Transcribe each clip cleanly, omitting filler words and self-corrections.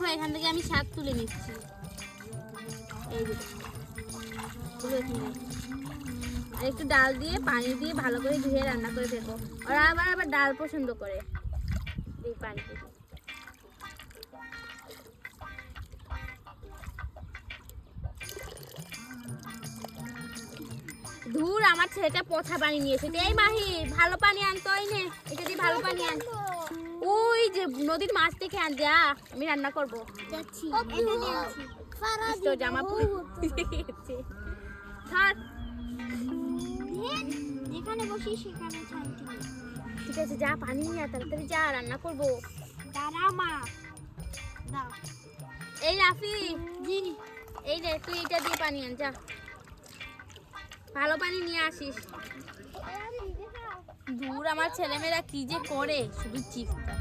দেখো এখান থেকে আমি শাক তুলে নিচ্ছি। এই যে আর একটু ডাল দিয়ে পানি দিয়ে ভালো করে ধুয়ে রান্না করে ফেলবো। ওরা আবার ডাল পছন্দ করে এই পানিতে। ধুর, আমার ছেলেটা পচা পানি নিয়েছে। এই মাহি, ভালো পানি আনতো, ওই নে, এটা দিয়ে ভালো পানি আন। ওই যে নদীর মাছ থেকে আন, যা, আমি রান্না করবো। যাচ্ছি, এটা নিয়ে আসি। তো জামা পরে থাক, যেখানে বসি সেখানে শান্তি। ঠিক আছে, যা পানি নিয়ে আয়, তাড়াতাড়ি যা, রান্না করবো। দাঁড়া মা, দাও। এই রাফি, জি, এই রে, তুই এটা দিয়ে পানি আন, যা, ভালো পানি নিয়ে আসিস। দূর, আমার ছেলেমেয়েরা কি যে করে, শুধু চিৎকার।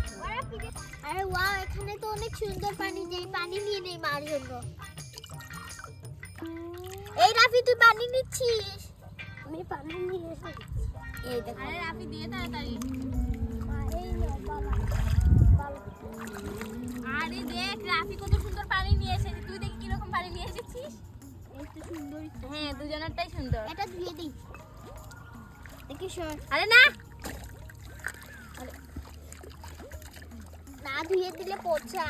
আরে ওয়াও, এখানে তো অনেক সুন্দর পানি, যেই পানি নিয়ে নেই মার জন্য। এই রাফি, তুই পানি নিচ্ছিস? আমি পানি নিয়ে এসেছি। এই দেখ, আরে রাফি, দিয়ে তাড়াতাড়ি। এই নাও বাবা, বাবা। আরে দেখ, রাফি কত সুন্দর পানি নিয়ে এসেছে, তুই দেখি কিরকম পানি নিয়ে এসেছিস। এই তো সুন্দর। হ্যাঁ, দুজনেরটাই সুন্দর। এটা ধুয়ে দিই। দেখি সর। আরে না, না ধুয়ে দিলে পচা।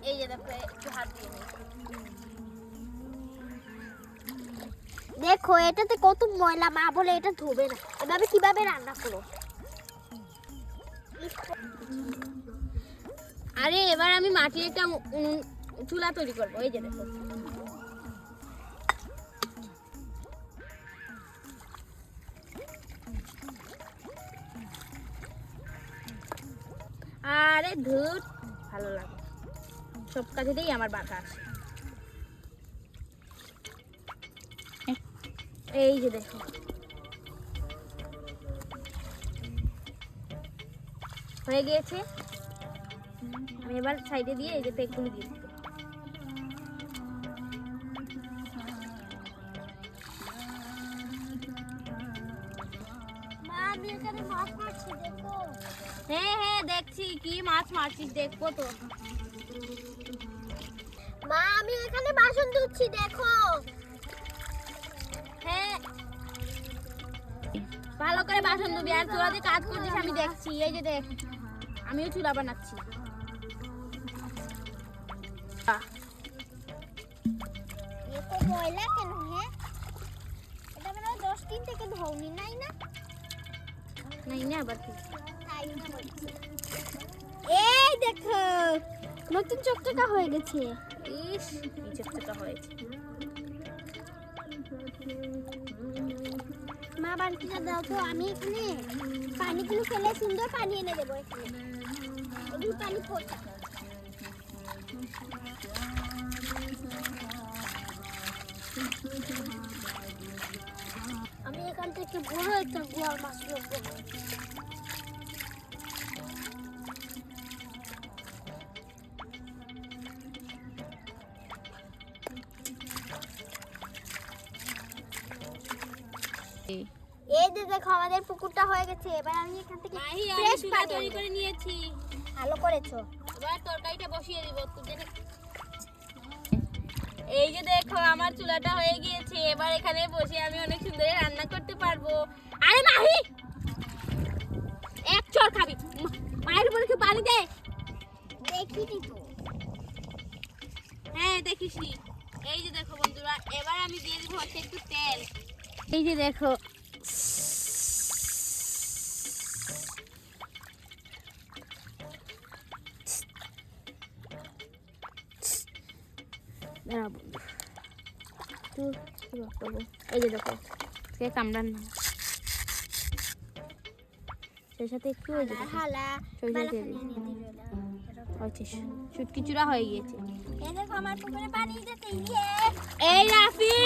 এই যে দেখো, একটু হাত দিয়ে নে। দেখো এটাতে কত ময়লা, মা বলে এটা ধোবে না। এভাবে কিভাবে রান্না করো? আরে এবার আমি মাটির একটা চুলা তৈরি করবো। এই যে দেখো, আরে ধুর, ভালো লাগে, সব কাজেতেই আমার বাধা আসে। এই যে দেখো, হয়ে গিয়েছে। আমি এবার সাইডে দিয়ে এই যে পেকগুলো দিয়ে দিই। মা, আমি এখানে মাছ মারছি, দেখো। হ্যাঁ হ্যাঁ, দেখছি, কি মাছ মারছিস, দেখবো তো। মা, আমি এখানে বাসন ধুচ্ছি, দেখো। হ্যাঁ, ভালো করে বাসন ধুবি, আর তোরা যে কাজ করছিস আমি দেখছি। এই যে দেখ, আমিও চুলা বানাচ্ছি। এত ময়লা কেন? হ্যাঁ, এটা মনে হয় 10 দিন থেকে ধোনি নাই না? নাই না, আবার কি? তাই না বলছি। এই দেখো, নতুন চকচকা হয়ে গেছে। ইস, কি চকচকা হয়েছে। মা, বালতিটা দাও তো, আমি এখানে পানিগুলো ফেলে সুন্দর পানি এনে দেবো। এখানে এগুলো পানি পড়ছে। আমি এখান থেকে বড় একটা গোয়াল মাছ রাখবো। এই যে দেখো, আমাদের পুকুরটা হয়ে গেছে। এবার আমি এখান থেকে মাহি, আমি ফ্রেশ চুলা পানি তৈরি আনবো। করে নিয়েছি। ভালো করেছো। এবার তরকারিটা বসিয়ে দিব। এই যে দেখো, আমার চুলাটা হয়ে গিয়েছে। এবার এখানে বসে আমি অনেক সুন্দর রান্না করতে পারবো। আরে মাহি, এক চড় খাবি, মায়ের উপরে কি পানি দে। দেখিনি তো। হ্যাঁ, দেখিসনি। এই যে দেখো বন্ধুরা, এবার আমি দিয়ে দিব হচ্ছে একটু তেল। এই যে দেখো, এই যে দেখো, কামড়ান না, সেই সাথে একটু হালা শুটকি চূড়া হয়ে গিয়েছে। এই দেখো, আমার পুকুরে পানি দিতে। এই রাফি,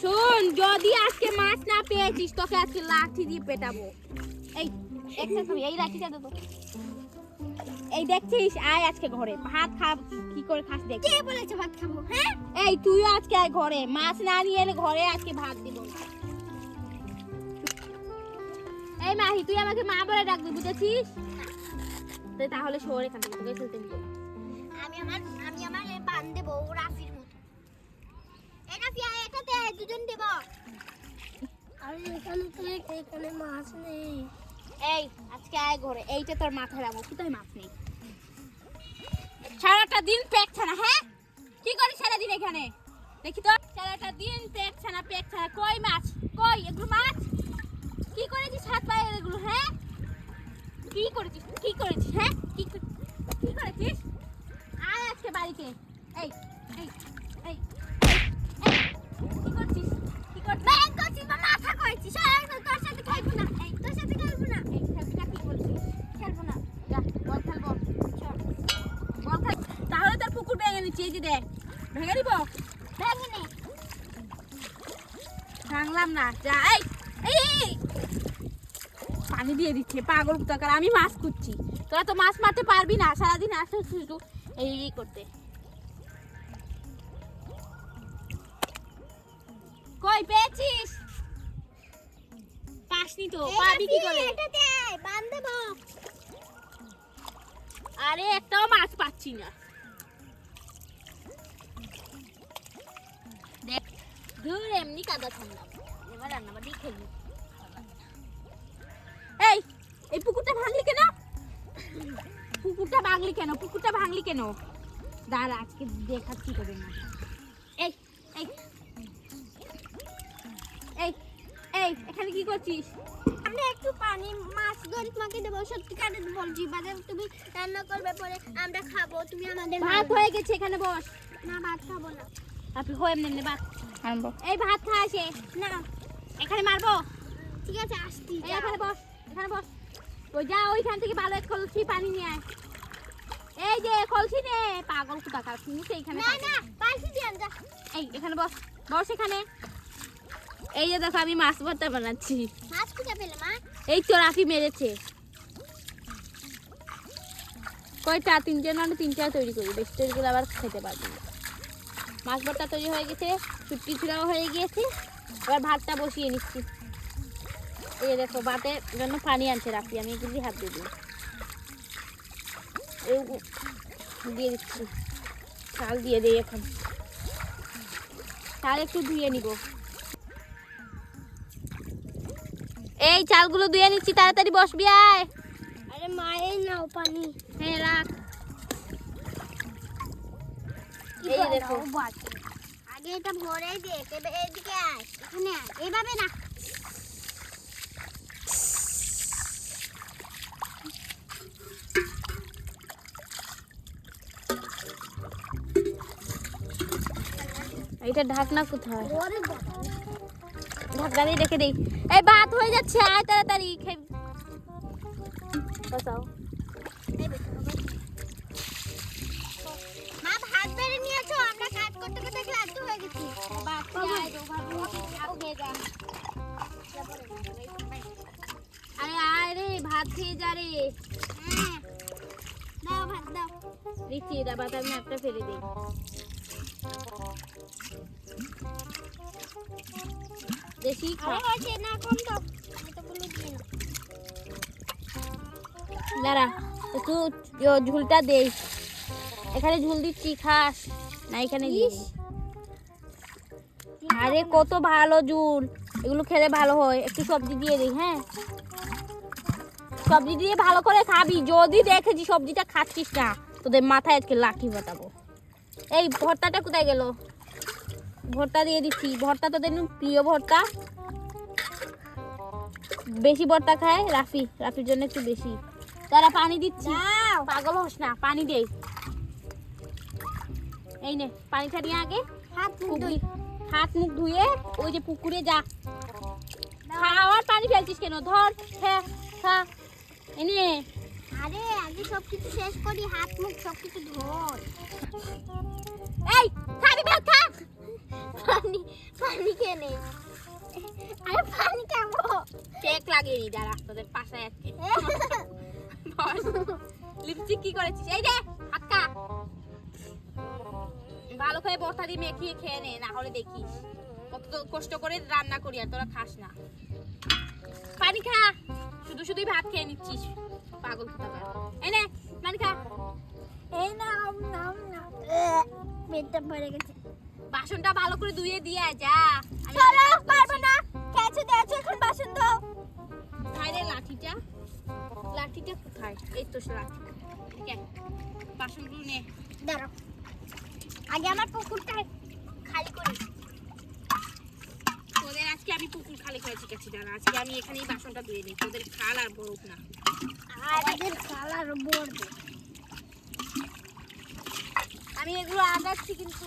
শোন, যদি আজকে মাছ না পেয়েছিস তোকে আজকে লাঠি দিয়ে পেটাবো। এই একটা খাবি, এই লাঠিটা দে তো। এই দেখছিস, আয় আজকে ঘরে ভাত খা। কি করে খাস দেখ। কে বলেছে ভাত খাবো? হ্যাঁ, এই তুইও আজকে আয় ঘরে, মাছ না নিয়ে এলে ঘরে আজকে ভাত দিব না। এই মাহি, তুই আমাকে মা বলে ডাকবি, বুঝেছিস? তাহলে শহর এখান থেকে তোকে খেলতে দিব। আমি আমার বান দেবো রাফির মতো। এই রাফি আয়, এটাতে আয়, দুজন দেব। আরে এখানে মাছ নেই। এই আজকে আয় ঘরে, এইটা তোর মাথায় রাখবো, কোথায় মাছ নেই? সারাটা দিন পেক ছানা, হ্যাঁ কি করিস সারাদিন এখানে? দেখি তো সারাটা দিন পেক ছানা, কই মাছ, কই এগুলো মাছ? কি করেছিস হাত পায়ে এগুলো? হ্যাঁ কি করেছিস হ্যাঁ কি করেছিস? আয় আজকে বাড়িতে। এই এই এই কি করছিস? ব্যাং করছিস বা মাথা করছিস? তোর সাথে খেলবো না। এই তোর সাথে খেলবো না। এই খেলবিটা কি বলছিস? খেলবো না। যা বল খেলবো। বল খেল, তাহলে তোর পুকুর ভেঙে নিচ্ছি, এই যে দে ভেঙে দিব। ভেঙে নে। ভাঙলাম না, যা। এই এই পানি দিয়ে দিচ্ছে পাগল কোথাকার, আমি মাছ খুঁজছি, তোরা তো মাছ মারতে পারবি না, সারাদিন আসতে শুধু এই করতে। কই পেয়েছিস? পাসনি তো, পাবি কি করে? এটাতে আয়, বান দেবো। আরে একটাও মাছ পাচ্ছি না। দেখ দূর এমনি কাদা ঠান্ডা, এবার রান্নাবাড়ি খেলবি। এই পুকুরটা ভাঙলি কেন? পুকুরটা ভাঙলি কেন? দাঁড়া আজকে দেখাচ্ছি তোদের না। এই এই এই এই এখানে কি করছিস? আমরা একটু পানি মাছ ধরে তোমাকে দেবো, সত্যিকার বলছি। বাদে তুমি রান্না করবে, পরে আমরা খাবো, তুমি আমাদের ভাত হয়ে গেছে, এখানে বস। না, ভাত খাবো না। আপনি হয়ে এমনি ভাত আনবো। এই ভাত খা আসে না, এখানে মারবো। ঠিক আছে, আসছি। এই এখানে বস, এখানে বস। ওই যা ওইখান থেকে ভালো এক কলসি পানি নিয়ে আয়। এই যে কলসি নে, পাগল কোথাকার, শুনিস এইখানে? না না, পালসি দিয়ে আন যা। এই এখানে বস, বস এখানে। এই যে দেখো আমি মাছ ভর্তা বানাচ্ছি। মাছ কোথায় পেলে মা? এই তো রাফি মেরেছে। কয়টা? তিনজন, মানে তিনটা তৈরি করি, বেশি তৈরি করে আবার খেতে পারবি না। মাছ ভর্তা তৈরি হয়ে গেছে, চুটকি ছিঁড়াও হয়ে গিয়েছে, এবার ভাতটা বসিয়ে নিচ্ছি। এই দেখো ভাতের জন্য পানি আনছে রাফি, আমি কিন্তু হাত দিয়ে দিই, দিয়ে দিচ্ছি। চাল দিয়ে দিই এখন, চাল একটু ধুয়ে নিব। এই চালগুলো ধুয়ে নিচ্ছি, তাড়াতাড়ি বসবি আয়। আরে মা, এই নাও পানি। হ্যাঁ রাখ। এই দেখো, আগে এটা ভরে দে, তবে এইদিকে আয়, এখানে আয়, এইভাবে না। এটা ঢাকনা কোথায়? ওরে বাবা, ঢাকনা দিয়ে রেখে দেই। এই ভাত হয়ে যাচ্ছে, আয় তাড়াতাড়ি খেয়ে বসাও। মা ভাত বেড়ে নিয়েছো, আমরা কাজ করতে করতে ক্লান্ত হয়ে গেছি। আরে আয় রে, ভাত খেয়ে যা রে। হ্যাঁ, দাও ভাত দাও। দেখছি এটা ভাত আমি একটা ফেলে দিই। বেশি খা। আরে হয়েছে না, কম দাও, এতগুলো দিয়ে নাও। দাঁড়া একটু ঝুলটা দেই, এখানে ঝুল দিচ্ছি, খাস না এখানে দিয়ে দিই। আরে কত ভালো ঝুল, এগুলো খেলে ভালো হয়। একটু সবজি দিয়ে দিই, হ্যাঁ সবজি দিয়ে ভালো করে খাবি। যদি দেখেছি সবজিটা খাচ্ছিস না, তোদের মাথায় আজকে লাঠি বাটাবো। এই ভর্তাটা কোথায় গেল? ভর্তা দিয়ে দিচ্ছি, ভর্তা তোদের প্রিয় ভর্তা। বেশি ভর্তা খায় রাফি, রাফির জন্য একটু বেশি। তারা পানি দিচ্ছি, পাগল হোস না, পানি দেই। এই নে পানিটা নিয়ে আগে হাত মুখ ধুয়ে ওই যে পুকুরে যা। খাওয়ার পানি ফেলছিস কেন? ধর খা এনে। আরে আগে সবকিছু শেষ করি, হাত মুখ সবকিছু ধর। এই খাবি ভাত খা। পানি কেনে? আরে পানি খাবো। কেক লাগিয়ে নি, দাঁড়া তোদের পাশায় আজকে। লিপস্টিক কি করেছিস? এই রে হাত খা, ভালো করে বর্তা দিয়ে মেখিয়ে খেয়ে নে, না হলে দেখিস কত কষ্ট করে রান্না করি আর তোরা খাস না। পানি খা, শুধু শুধুই ভাত খেয়ে নিচ্ছিস, পাগল কোথাকার। এই নে পানি খা। এই নাম নাম না পেটটা ভরে গেছে। বাসনটা ভালো করে ধুয়ে দিয়ে আয়, যা। আমি চলো পারবো না, খেয়েছো দেখছো এখন বাসন দাও। কোথায় রে লাঠিটা? লাঠিটা কোথায়? এই তো সে লাঠি। ঠিক আছে, বাসনগুলো নে। দাঁড়াও, আগে আমার পুকুরটা খালি করি। তোদের আজকে আমি পুকুর খালি করে শিখেছি, দাঁড়া। আজকে আমি এখানেই বাসনটা ধুয়ে নিই, তোদের খাল আর বরফ না। আমাদের কালার বোর্ড আমি এগুলো আগাচ্ছি, কিন্তু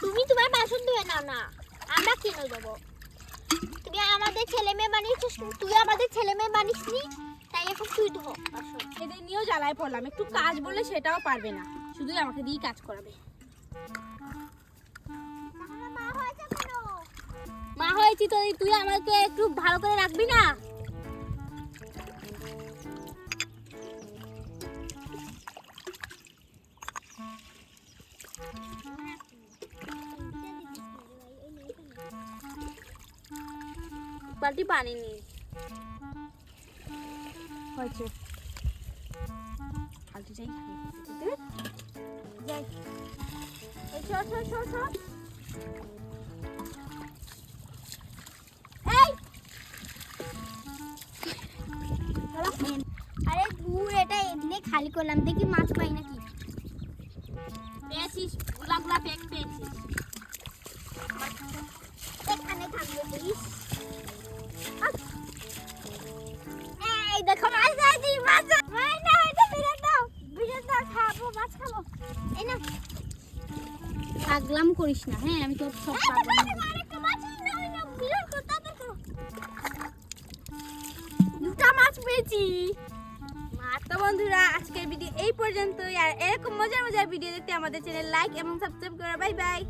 তুমি তোমার বাসন ধুয়ে নাও না, আমরা কেন দেবো? তুমি আমাদের ছেলে মেয়ে বানিয়েছিস, তুই আমাদের ছেলে মেয়ে বানিসনি, তাই এখন তুই ধো বাসন। এদের নিয়েও জ্বালায় পড়লাম। একটু কাজ বললে সেটাও পারবে না, শুধুই আমাকে দিয়েই কাজ করাবে। মা হয়েছে কেন? মা হয়েছি তো, তুই আমাকে একটু ভালো করে রাখবি না? বালতি পানি নেই হয়েছে, বালতিটাই খালি যাই। এই সর সর সর সর। এই আরে দূর, এটা এদিকে খালি করলাম, দেখি মাছ পাই নাকি। পেয়েছিস, গুলা গুলা পেয়েছিস। এখানে থাকবে প্লিজ। এই দেখো মাছ আছে, মাছ মাছ না, এটা বিরাট দাও, বিরাট দাও, খাবো মাছ খাবো। এই না পাগলাম করিস না, হ্যাঁ? আমি তোর সব আরেকটা মাছ না, ওই না বিরাট করতে দেখো। দুটা মাছ পেয়েছি। তো বন্ধুরা, আজকের ভিডিও এই পর্যন্তই। আর এরকম মজার মজার ভিডিও দেখতে আমাদের চ্যানেল লাইক এবং সাবস্ক্রাইব করো। Bye bye.